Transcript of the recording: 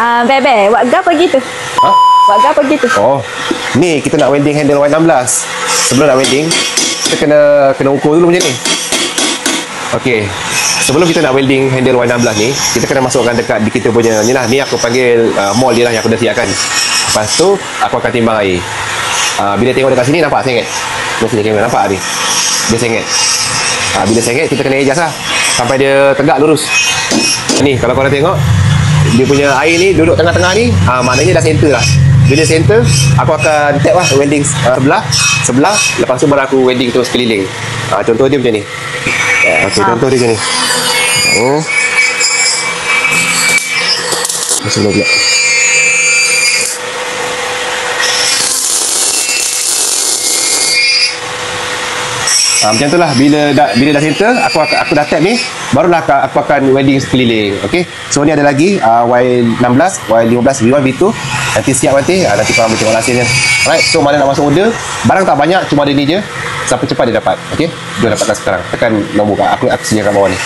Bebe, buat apa gitu? Ha? Buat apa gitu? Oh, ni kita nak welding handle Y16. Sebelum nak welding, kita kena ukur dulu macam ni. Okey. Sebelum kita nak welding handle Y16 ni, kita kena masukkan dekat di kita punya ni lah. Ni aku panggil mold dia lah yang aku dah siapkan. Lepas tu aku akan timbang air. Bila tengok dekat sini nampak sengit. Mesti kamera nampak ni. Dia sengit. Bila sengit kita kena adjust lah sampai dia tegak lurus. Ni kalau korang tengok dia punya air ni duduk tengah-tengah ni, maknanya dah center lah. Bila center, aku akan tap lah welding sebelah, lepas tu baru aku welding terus keliling. Contoh dia macam ni. Okay, contoh dia macam ni. Masuk dulu pula. Macam tu lah. Bila dah center, aku dah tap ni, barulah aku akan welding sekeliling. Okay. So ni ada lagi Y16, Y15, V1, V2. Nanti siap nanti korang boleh tengok hasilnya. Alright. So mana nak masuk order, barang tak banyak, cuma ada ni je. Siapa cepat dia dapat. Okay. Dia dapatkan sekarang. Tekan nombor aku sediakan bawah ni.